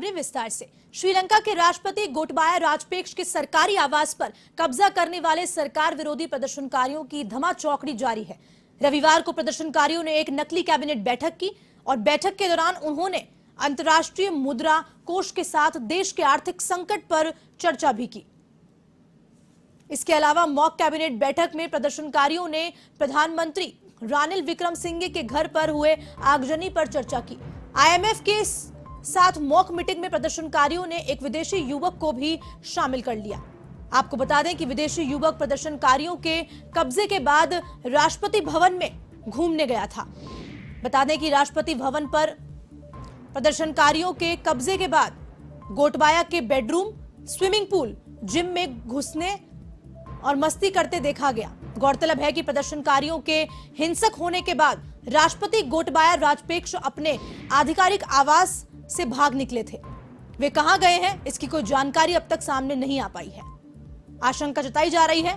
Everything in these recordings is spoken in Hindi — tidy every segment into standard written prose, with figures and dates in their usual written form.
खबरें विस्तार से। श्रीलंका के राष्ट्रपति गोटबाया राजपक्षे के सरकारी आवास पर कब्जा करने वाले सरकार विरोधी प्रदर्शनकारियों की धमाचौकड़ी जारी है। रविवार को प्रदर्शनकारियों ने एक नकली कैबिनेट बैठक की और बैठक के दौरान उन्होंने अंतर्राष्ट्रीय मुद्रा कोष के साथ देश के आर्थिक संकट पर चर्चा भी की। इसके अलावा मॉक कैबिनेट बैठक में प्रदर्शनकारियों ने प्रधानमंत्री रानिल विक्रमसिंघे के घर पर हुए आगजनी पर चर्चा की। आईएमएफ के साथ मॉक मीटिंग में प्रदर्शनकारियों ने एक विदेशी युवक को भी शामिल कर लिया। आपको बता दें कि विदेशी युवक प्रदर्शनकारियों के कब्जे के बाद राष्ट्रपति भवन में घूमने गया था। बता दें कि राष्ट्रपति भवन पर प्रदर्शनकारियों के कब्जे के बाद गोटबाया के बेडरूम, स्विमिंग पूल, जिम में घुसने और मस्ती करते देखा गया। गौरतलब है कि प्रदर्शनकारियों के हिंसक होने के बाद राष्ट्रपति गोटबाया राजपक्षे अपने आधिकारिक आवास से भाग निकले थे। वे कहां गए हैं, इसकी कोई जानकारी अब तक सामने नहीं आ पाई है। आशंका जताई जा रही है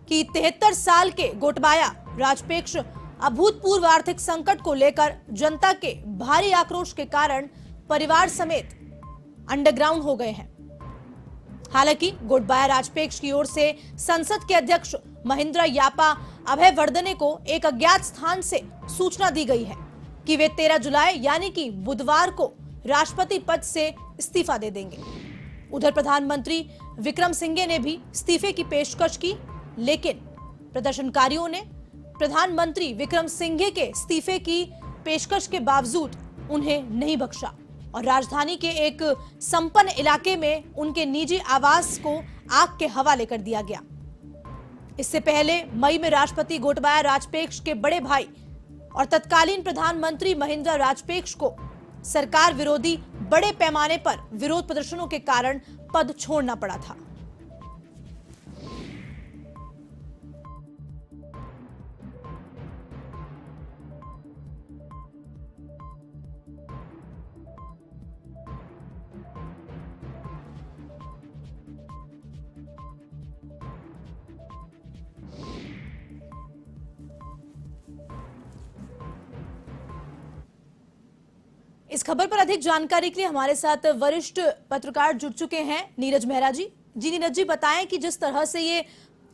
कि 73 साल के गोटबाया राजपक्षे अभूतपूर्व आर्थिक संकट को लेकर जनता के भारी आक्रोश के कारण परिवार समेत अंडरग्राउंड हो गए हैं। हालांकि गोटबाया राजपक्षे की ओर से संसद के अध्यक्ष महिंद्रा यापा अभयवर्धने को एक अज्ञात स्थान से सूचना दी गई है कि वे 13 जुलाई यानी कि बुधवार को राष्ट्रपति पद से इस्तीफा दे देंगे। उधर प्रधानमंत्री विक्रमसिंघे ने भी इस्तीफे की पेशकश की, लेकिन प्रदर्शनकारियों ने प्रधानमंत्री विक्रमसिंघे के इस्तीफे की पेशकश के बावजूद उन्हें नहीं बख्शा और राजधानी के एक संपन्न इलाके में उनके निजी आवास को आग के हवाले कर दिया गया। इससे पहले मई में राष्ट्रपति गोटबाया राजपक्षे के बड़े भाई और तत्कालीन प्रधानमंत्री महिंद्रा राजपक्षे को सरकार विरोधी बड़े पैमाने पर विरोध प्रदर्शनों के कारण पद छोड़ना पड़ा था। इस खबर पर अधिक जानकारी के लिए हमारे साथ वरिष्ठ पत्रकार जुड़ चुके हैं, नीरज मेहरा जी। नीरज जी, बताएं कि जिस तरह से ये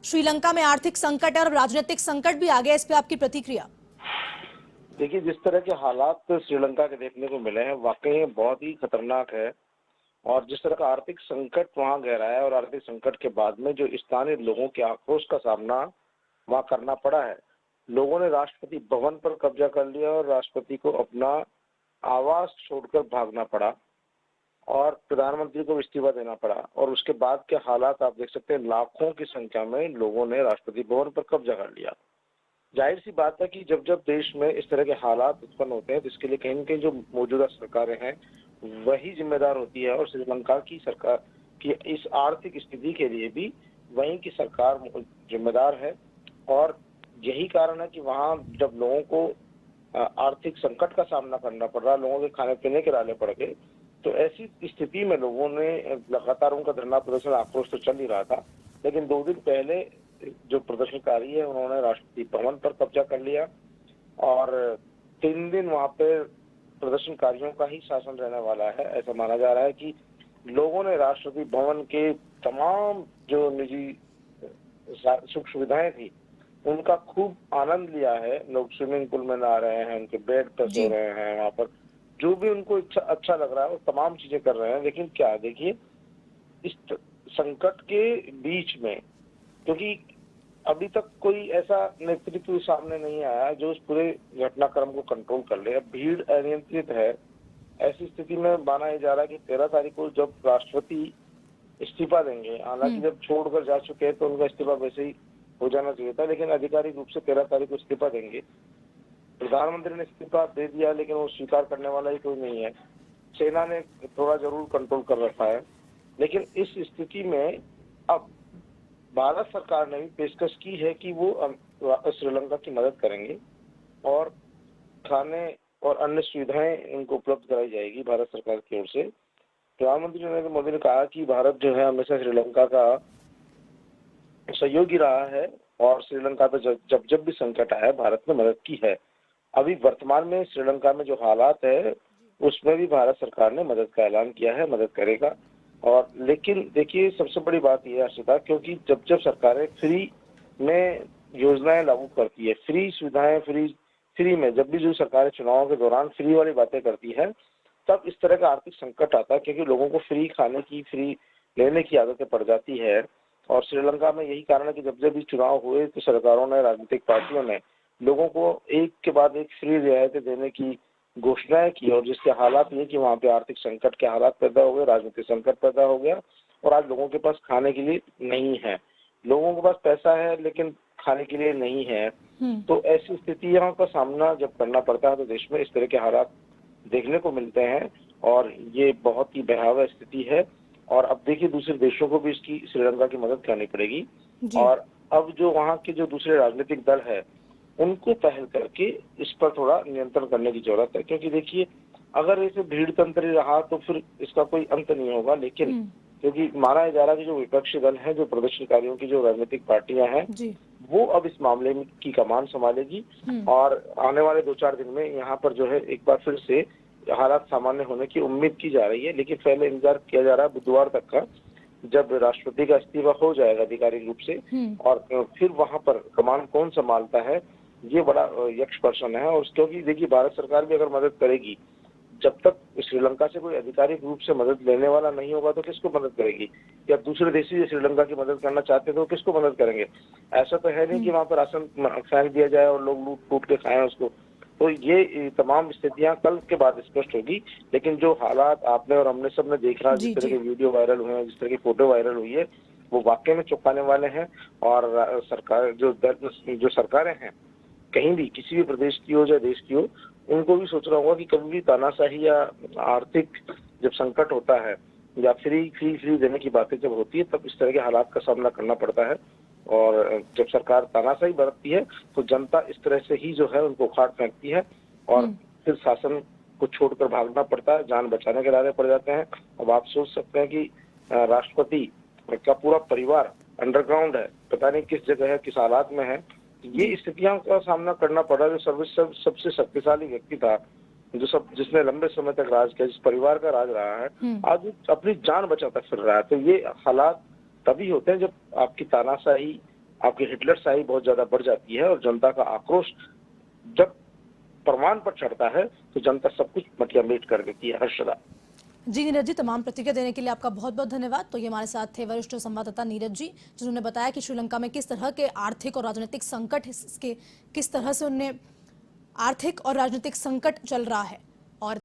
श्रीलंका में आर्थिक संकट और राजनीतिक संकट भी आ गया, इस पे आपकी प्रतिक्रिया। देखिए, जिस तरह के हालात श्रीलंका के देखने को मिले हैं वाकई बहुत ही खतरनाक है। और जिस तरह का आर्थिक संकट वहां गहरा है और आर्थिक संकट के बाद में जो स्थानीय लोगों के आक्रोश का सामना वहां करना पड़ा है, लोगों ने राष्ट्रपति भवन पर कब्जा कर लिया और राष्ट्रपति को अपना आवास छोड़कर भागना पड़ा और प्रधानमंत्री को इस्तीफा देना पड़ा। और उसके बाद के हालात आप देख सकते हैं, लाखों की संख्या में लोगों ने राष्ट्रपति भवन पर कब्जा कर लिया। जाहिर सी बात है कि जब जब देश में इस तरह के हालात उत्पन्न होते हैं तो इसके लिए कहीं न कहीं जो मौजूदा सरकारें हैं वही जिम्मेदार होती है और श्रीलंका की सरकार की इस आर्थिक स्थिति के लिए भी वहीं की सरकार जिम्मेदार है। और यही कारण है कि वहाँ जब लोगों को आर्थिक संकट का सामना करना पड़ रहा, लोगों के खाने पीने के लाले पड़ गए, तो ऐसी स्थिति में लोगों ने लगातार उनका धरना प्रदर्शन आक्रोश तो चल ही रहा था। लेकिन 2 दिन पहले जो प्रदर्शनकारी है उन्होंने राष्ट्रपति भवन पर कब्जा कर लिया और 3 दिन वहां पे प्रदर्शनकारियों का ही शासन रहने वाला है। ऐसा माना जा रहा है कि लोगों ने राष्ट्रपति भवन के तमाम जो निजी सुख सुविधाएं थी उनका खूब आनंद लिया है। लोग स्विमिंग पूल में नहा रहे हैं, उनके बेड पर सो रहे हैं, वहां पर जो भी उनको अच्छा लग रहा है वो तमाम चीजें कर रहे हैं। लेकिन क्या देखिए, इस संकट के बीच में, क्योंकि अभी तक कोई ऐसा नेतृत्व सामने नहीं आया जो उस पूरे घटनाक्रम को कंट्रोल कर ले। अब भीड़ अनियंत्रित है। ऐसी स्थिति में माना जा रहा है कि 13 तारीख को जब राष्ट्रपति इस्तीफा देंगे, हालांकि जब छोड़कर जा चुके हैं तो उनका इस्तीफा वैसे ही हो जाना चाहिए था, लेकिन आधिकारिक रूप से 13 तारीख को इस्तीफा देंगे। प्रधानमंत्री ने इस्तीफा दे दिया लेकिन वो स्वीकार करने वाला ही कोई नहीं है। सेना ने थोड़ा जरूर कंट्रोल कर रखा है। लेकिन इस स्थिति में अब भारत सरकार ने भी पेशकश की है कि वो श्रीलंका की मदद करेंगे और खाने और अन्य सुविधाएं उनको उपलब्ध कराई जाएगी भारत सरकार की ओर से। प्रधानमंत्री नरेंद्र मोदी ने कहा कि भारत जो है हमेशा श्रीलंका का सहयोगी रहा है और श्रीलंका पे जब जब भी संकट आया भारत ने मदद की है। अभी वर्तमान में श्रीलंका में जो हालात है उसमें भी भारत सरकार ने मदद का ऐलान किया है, मदद करेगा। और लेकिन देखिए सबसे बड़ी बात यह है हर्षिता, क्योंकि जब जब सरकारें फ्री में योजनाएं लागू करती है, फ्री सुविधाएं, फ्री में जब भी जो सरकारें चुनावों के दौरान फ्री वाली बातें करती है, तब इस तरह का आर्थिक संकट आता है, क्योंकि लोगों को फ्री खाने की, फ्री लेने की आदतें पड़ जाती है। और श्रीलंका में यही कारण है कि जब जब भी चुनाव हुए तो सरकारों ने, राजनीतिक पार्टियों ने लोगों को एक के बाद एक फ्री रियायतें देने की घोषणाएं की, और जिसके हालात ये कि वहाँ पे आर्थिक संकट के हालात पैदा हो गए, राजनीतिक संकट पैदा हो गया, और आज लोगों के पास खाने के लिए नहीं है। लोगों के पास पैसा है लेकिन खाने के लिए नहीं है। तो ऐसी स्थितियों का सामना जब करना पड़ता है तो देश में इस तरह के हालात देखने को मिलते हैं, और ये बहुत ही भयावह स्थिति है। और अब देखिए दूसरे देशों को भी इसकी, श्रीलंका की मदद करनी पड़ेगी। और अब जो वहाँ के जो दूसरे राजनीतिक दल है उनको पहल करके इस पर थोड़ा नियंत्रण करने की जरूरत है, क्योंकि देखिए अगर ऐसे भीड़ तंत्र रहा तो फिर इसका कोई अंत नहीं होगा। लेकिन क्योंकि माना जा रहा है कि जो विपक्षी दल है, जो प्रदर्शनकारियों की जो राजनीतिक पार्टियां हैं, वो अब इस मामले में की कमान संभालेगी, और आने वाले 2-4 दिन में यहाँ पर जो है एक बार फिर से हालात सामान्य होने की उम्मीद की जा रही है। लेकिन पहले इंतजार किया जा रहा है बुधवार तक का, जब राष्ट्रपति का इस्तीफा हो जाएगा आधिकारिक रूप से, और फिर वहां पर कमान कौन संभालता है, ये बड़ा यक्ष प्रश्न है। और क्योंकि देखिए भारत सरकार भी अगर मदद करेगी, जब तक श्रीलंका से कोई आधिकारिक रूप से मदद लेने वाला नहीं होगा तो किसको मदद करेगी? या दूसरे देशी श्रीलंका की मदद करना चाहते हैं तो किसको मदद करेंगे? ऐसा तो है नहीं कि वहां पर राशन फेंक दिया जाए और लोग लूट टूट के खाएं उसको। तो ये तमाम स्थितियां कल के बाद स्पष्ट होगी। लेकिन जो हालात आपने और हमने सबने देखा, जिस तरह के वीडियो वायरल हुए हैं, जिस तरह की फोटो वायरल हुई है, वो वाकई में चौंकाने वाले हैं। और सरकार जो सरकारें हैं, कहीं भी किसी भी प्रदेश की हो या देश की हो, उनको भी सोचना होगा कि कभी भी तानाशाही या आर्थिक जब संकट होता है या फ्री देने की बातें जब होती है, तब इस तरह के हालात का सामना करना पड़ता है। और जब सरकार तानाशाही बरतती है तो जनता इस तरह से ही जो है उनको उखाड़ फेंकती है, और फिर शासन को छोड़कर भागना पड़ता है, जान बचाने के लारे पड़ जाते हैं। अब आप सोच सकते हैं कि राष्ट्रपति का पूरा परिवार अंडरग्राउंड है, पता नहीं किस जगह है, किस हालात में है। ये स्थितियों का सामना करना पड़ा। जो सबसे शक्तिशाली व्यक्ति था, जिसने लंबे समय तक राज किया, जिस परिवार का राज रहा है, आज अपनी जान बचाता फिर रहा है। तो ये हालात तभी होते हैं जब आपकी तानाशाही, आपकी हिटलरशाही बहुत ज्यादा बढ़ जाती है, और जनता का आक्रोश जब परवान पर चढ़ता है तो जनता सब कुछ मटिया मेट कर देती है। हर्षदा जी, नीरज जी, तमाम प्रतिक्रिया देने के लिए आपका बहुत बहुत धन्यवाद। तो ये हमारे साथ थे वरिष्ठ संवाददाता नीरज जी, जिन्होंने बताया कि श्रीलंका में किस तरह के आर्थिक और राजनीतिक संकट, इसके किस तरह से उन्हें आर्थिक और राजनीतिक संकट चल रहा है।